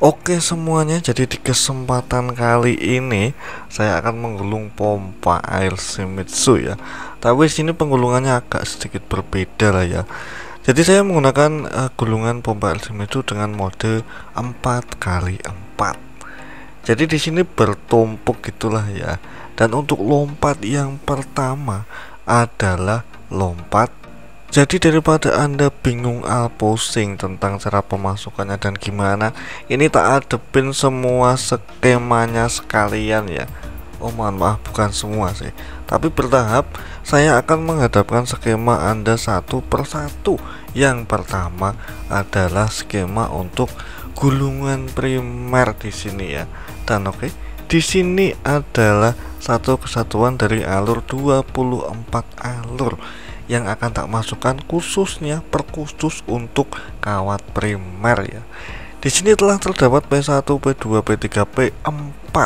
Oke semuanya, jadi di kesempatan kali ini saya akan menggulung pompa air Shimizu ya. Tapi sini penggulungannya agak sedikit berbeda lah ya. Jadi saya menggunakan gulungan pompa air Shimizu dengan mode 4x4. Jadi di sini bertumpuk gitulah ya. Dan untuk lompat yang pertama adalah lompat. Jadi daripada Anda bingung pusing tentang cara pemasukannya dan gimana, ini tak adepin semua skemanya sekalian ya. Oh mohon maaf, bukan semua sih, tapi bertahap. Saya akan menghadapkan skema Anda satu persatu. Yang pertama adalah skema untuk gulungan primer di sini ya. Dan oke, di sini adalah satu kesatuan dari alur 24 alur yang akan tak masukkan khususnya perkhusus untuk kawat primer ya. Di sini telah terdapat P1, P2, P3, P4.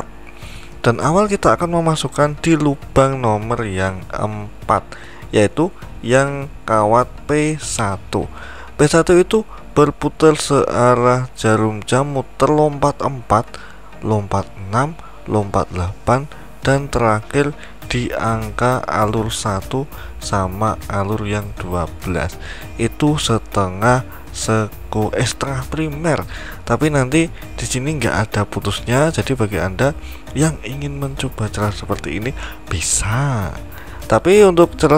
Dan awal kita akan memasukkan di lubang nomor yang 4, yaitu yang kawat P1. P1 itu berputar searah jarum jam, muter lompat 4, lompat 6, lompat 8, dan terakhir di angka alur 1 sama alur yang 12 itu setengah setengah primer. Tapi nanti di sini nggak ada putusnya, jadi bagi Anda yang ingin mencoba cara seperti ini bisa. Tapi untuk cara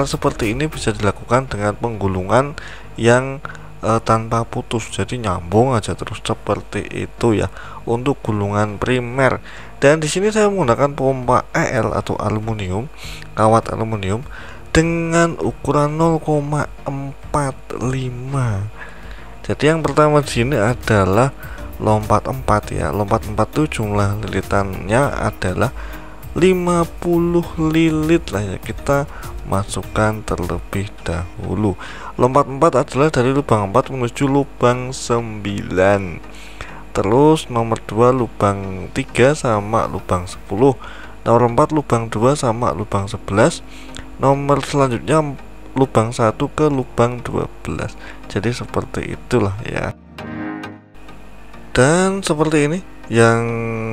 seperti ini bisa dilakukan dengan penggulungan yang tanpa putus, jadi nyambung aja terus seperti itu ya untuk gulungan primer. Dan di sini saya menggunakan pompa EL atau aluminium, kawat aluminium dengan ukuran 0,45. Jadi yang pertama di sini adalah lompat 4 ya. Lompat 4 itu jumlah lilitannya adalah 50 lilit lah ya. Kita masukkan terlebih dahulu. Lompat 4 adalah dari lubang 4 menuju lubang 9. Terus nomor 2 lubang 3 sama lubang 10. Nomor 4 lubang 2 sama lubang 11. Nomor selanjutnya lubang 1 ke lubang 12. Jadi seperti itulah ya. Dan seperti ini yang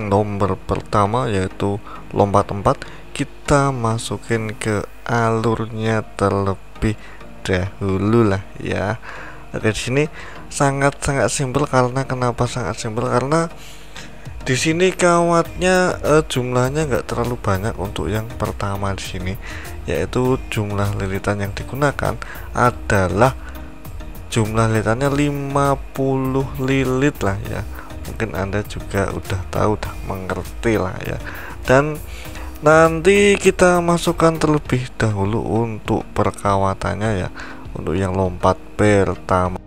nomor pertama yaitu lompat 4, kita masukin ke alurnya terlebih dahulu lah ya. Oke, di sini sangat-sangat simpel. Karena kenapa sangat simpel? Karena di sini kawatnya jumlahnya nggak terlalu banyak untuk yang pertama di sini, yaitu jumlah lilitan yang digunakan adalah jumlah lilitannya 50 lilit lah ya. Mungkin Anda juga udah tahu, udah mengerti lah ya. Dan nanti kita masukkan terlebih dahulu untuk perkawatannya ya, untuk yang lompat pertama.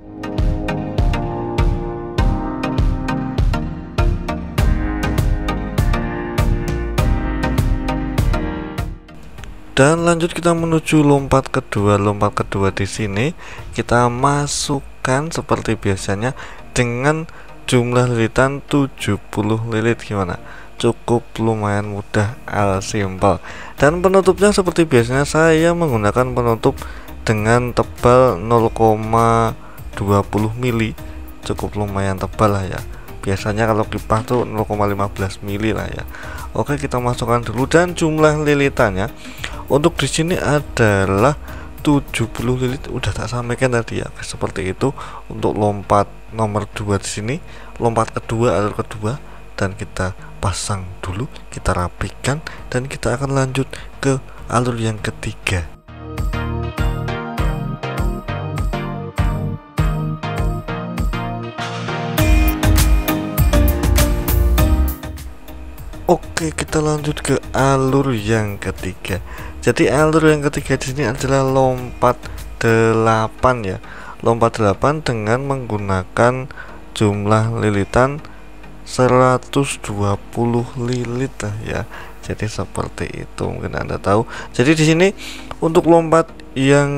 Dan lanjut kita menuju lompat kedua. Lompat kedua di sini kita masukkan seperti biasanya dengan jumlah lilitan 70 lilit. Gimana? Cukup lumayan mudah, simple. Dan penutupnya seperti biasanya saya menggunakan penutup dengan tebal 0,20 mili. Cukup lumayan tebal lah ya. Biasanya kalau kipas tuh 0,15 mili lah ya. Oke, kita masukkan dulu. Dan jumlah lilitannya untuk di sini adalah 70 lilit, udah tak sampaikan tadi ya. Seperti itu untuk lompat nomor 2 di sini, lompat kedua, alur kedua. Dan kita pasang dulu, kita rapikan, dan kita akan lanjut ke alur yang ketiga. Oke, kita lanjut ke alur yang ketiga. Jadi alur yang ketiga di sini adalah lompat 8 ya. Lompat 8 dengan menggunakan jumlah lilitan 120 lilit lah ya. Jadi seperti itu, mungkin Anda tahu. Jadi di sini untuk lompat yang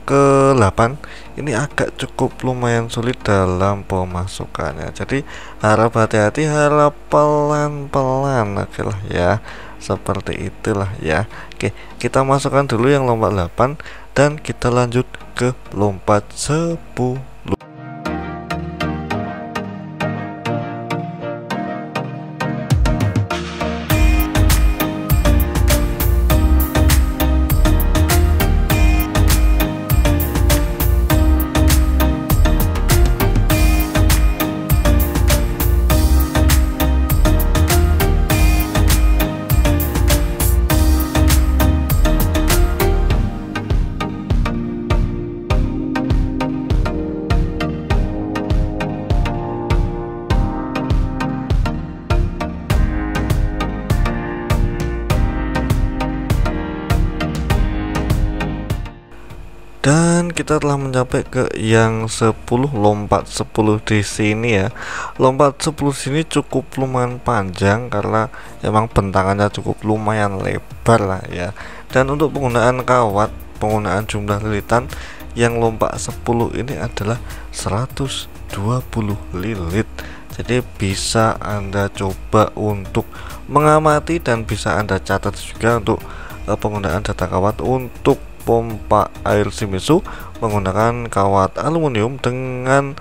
ke-8 ini agak cukup lumayan sulit dalam pemasukannya. Jadi harap hati-hati, harap pelan-pelan. Oke lah ya. Seperti itulah ya. Oke, kita masukkan dulu yang lompat 8 dan kita lanjut ke lompat 10. Dan kita telah mencapai ke yang 10, lompat 10 di sini ya. Lompat 10 sini cukup lumayan panjang karena emang bentangannya cukup lumayan lebar lah ya. Dan untuk penggunaan kawat, penggunaan jumlah lilitan yang lompat 10 ini adalah 120 lilit. Jadi bisa Anda coba untuk mengamati dan bisa Anda catat juga untuk penggunaan data kawat untuk pompa air Shimizu menggunakan kawat aluminium dengan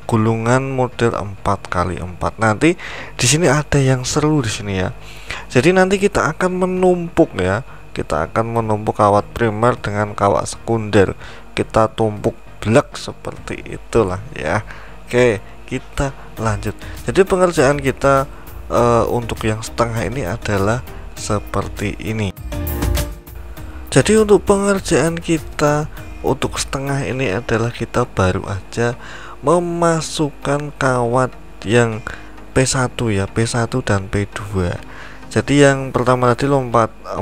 gulungan model 4x4. Nanti di sini ada yang seru di sini ya. Jadi nanti kita akan menumpuk ya. Kita akan menumpuk kawat primer dengan kawat sekunder. Kita tumpuk blek seperti itulah ya. Oke, kita lanjut. Jadi pengerjaan kita untuk yang setengah ini adalah seperti ini. Jadi untuk pengerjaan kita untuk setengah ini adalah kita baru aja memasukkan kawat yang P1 ya, P1 dan P2. Jadi yang pertama tadi lompat 4,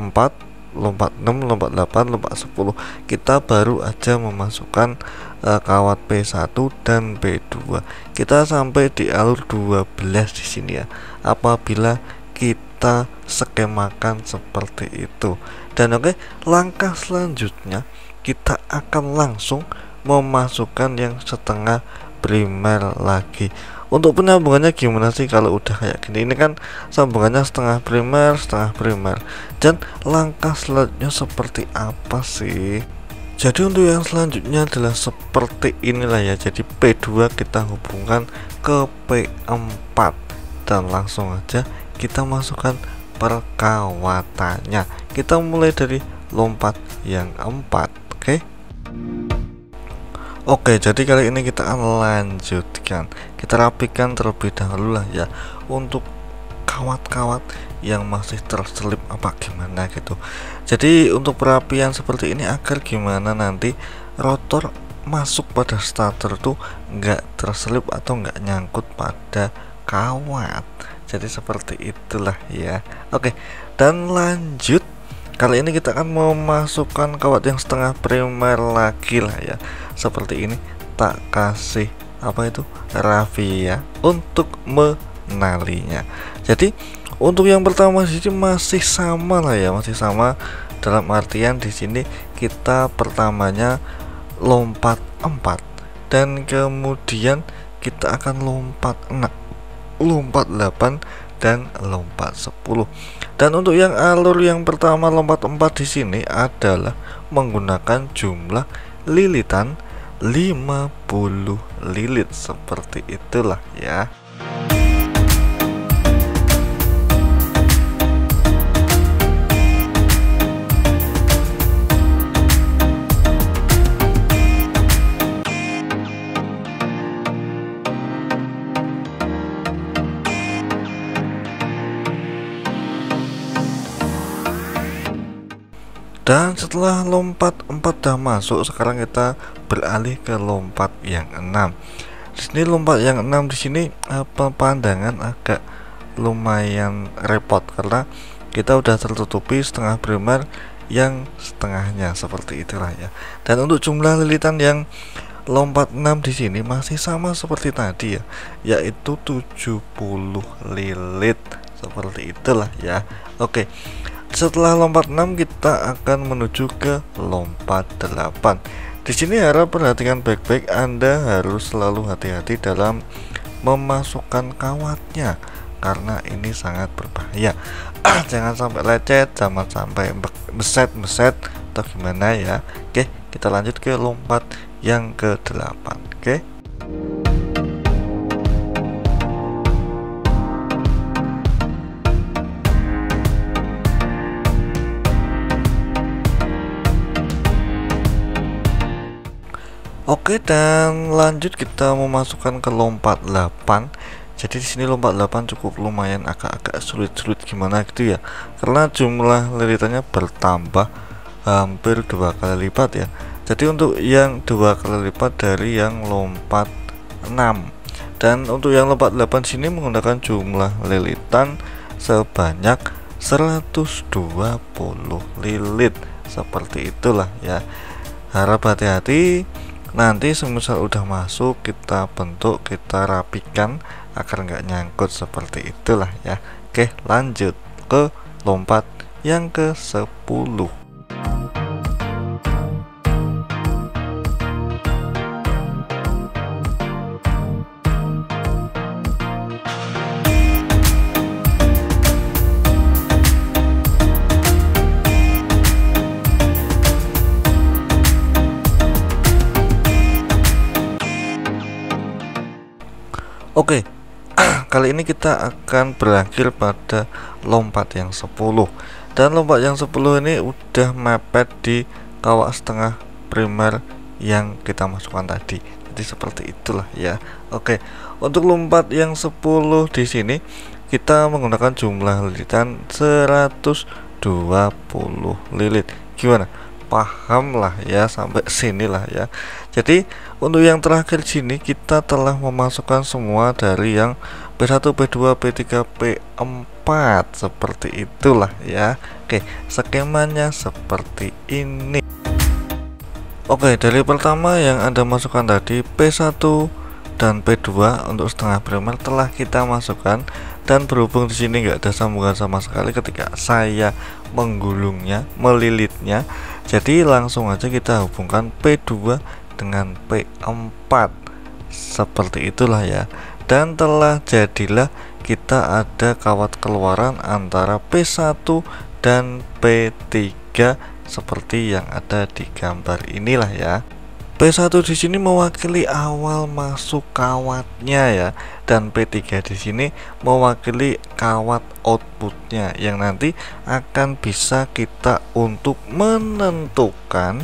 lompat 6, lompat 8, lompat 10. Kita baru aja memasukkan kawat P1 dan P2. Kita sampai di alur 12 di sini ya. Apabila kita skemakan seperti itu. Dan oke, langkah selanjutnya kita akan langsung memasukkan yang setengah primer lagi. Untuk penyambungannya gimana sih kalau udah kayak gini? Ini kan sambungannya setengah primer. Dan langkah selanjutnya seperti apa sih? Jadi untuk yang selanjutnya adalah seperti inilah ya. Jadi P2 kita hubungkan ke P4 dan langsung aja kita masukkan perkawatannya. Kita mulai dari lompat yang 4. Oke, jadi kali ini kita akan lanjutkan. Kita rapikan terlebih dahulu lah ya untuk kawat-kawat yang masih terselip apa gimana gitu. Jadi untuk perapian seperti ini agar gimana nanti rotor masuk pada starter tuh nggak terselip atau nggak nyangkut pada kawat. Jadi seperti itulah ya. Oke, dan lanjut. Kali ini kita akan memasukkan kawat yang setengah primer lagi lah ya. Seperti ini, tak kasih apa itu rafia untuk menalinya. Jadi untuk yang pertama di sini masih sama lah ya, masih sama dalam artian di sini kita pertamanya lompat 4 dan kemudian kita akan lompat 6, lompat 8 dan lompat 10. Dan untuk yang alur yang pertama lompat 4 di sini adalah menggunakan jumlah lilitan 50 lilit seperti itulah ya. Dan setelah lompat 4 dah masuk, sekarang kita beralih ke lompat yang 6. Di sini lompat yang 6 di sini pandangan agak lumayan repot karena kita udah tertutupi setengah primer yang setengahnya seperti itulah ya. Dan untuk jumlah lilitan yang lompat 6 di sini masih sama seperti tadi ya, yaitu 70 lilit seperti itulah ya. Oke. Setelah lompat 6 kita akan menuju ke lompat 8. Di sini harap perhatikan baik-baik, Anda harus selalu hati-hati dalam memasukkan kawatnya karena ini sangat berbahaya. Jangan sampai lecet, jangan sampai beset atau gimana ya. Oke, kita lanjut ke lompat yang ke-8. Oke. Oke, dan lanjut kita memasukkan ke lompat 8. Jadi di sini lompat 8 cukup lumayan agak-agak sulit gimana gitu ya. Karena jumlah lilitannya bertambah hampir 2 kali lipat ya. Jadi untuk yang 2 kali lipat dari yang lompat 6. Dan untuk yang lompat 8 sini menggunakan jumlah lilitan sebanyak 120 lilit. Seperti itulah ya. harap hati-hati. Nanti semisal udah masuk, kita bentuk, kita rapikan agar nggak nyangkut seperti itulah ya. Oke, lanjut ke lompat yang ke-10. Oke, kali ini kita akan berakhir pada lompat yang 10. Dan lompat yang 10 ini udah mepet di kawat setengah primer yang kita masukkan tadi. Jadi seperti itulah ya. Oke, untuk lompat yang 10 di sini kita menggunakan jumlah lilitan 120 lilit. Gimana? Paham lah ya sampai sini lah ya. Jadi untuk yang terakhir sini kita telah memasukkan semua dari yang P1, P2, P3, P4 seperti itulah ya. Oke, skemanya seperti ini. Oke, dari pertama yang Anda masukkan tadi P1 dan P2 untuk setengah primer telah kita masukkan, dan berhubung di sini nggak ada sambungan sama sekali ketika saya menggulungnya, melilitnya, jadi langsung aja kita hubungkan P2 dengan P4 seperti itulah ya. Dan telah jadilah kita ada kawat keluaran antara P1 dan P3 seperti yang ada di gambar inilah ya. P1 di sini mewakili awal masuk kawatnya ya, dan P3 di sini mewakili kawat outputnya yang nanti akan bisa kita untuk menentukan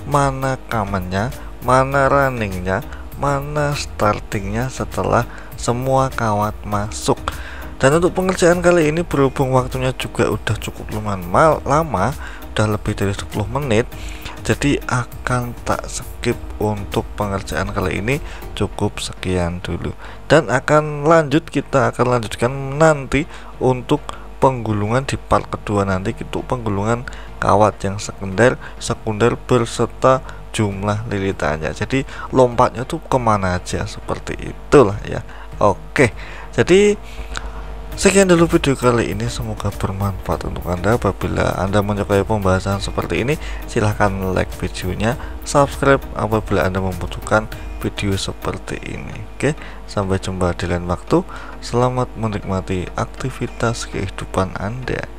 mana common-nya, mana runningnya, mana startingnya setelah semua kawat masuk. Dan untuk pengerjaan kali ini berhubung waktunya juga udah cukup lumayan lama, udah lebih dari 10 menit, jadi akan tak skip untuk pengerjaan kali ini, cukup sekian dulu. Dan kita akan lanjutkan nanti untuk penggulungan di part kedua nanti, untuk penggulungan kawat yang sekunder berserta jumlah lilitannya. Jadi lompatnya tuh kemana aja seperti itulah ya. Oke, jadi sekian dulu video kali ini, semoga bermanfaat untuk Anda. Apabila Anda menyukai pembahasan seperti ini, silahkan like videonya, subscribe apabila Anda membutuhkan video seperti ini. Oke, sampai jumpa di lain waktu. Selamat menikmati aktivitas kehidupan Anda.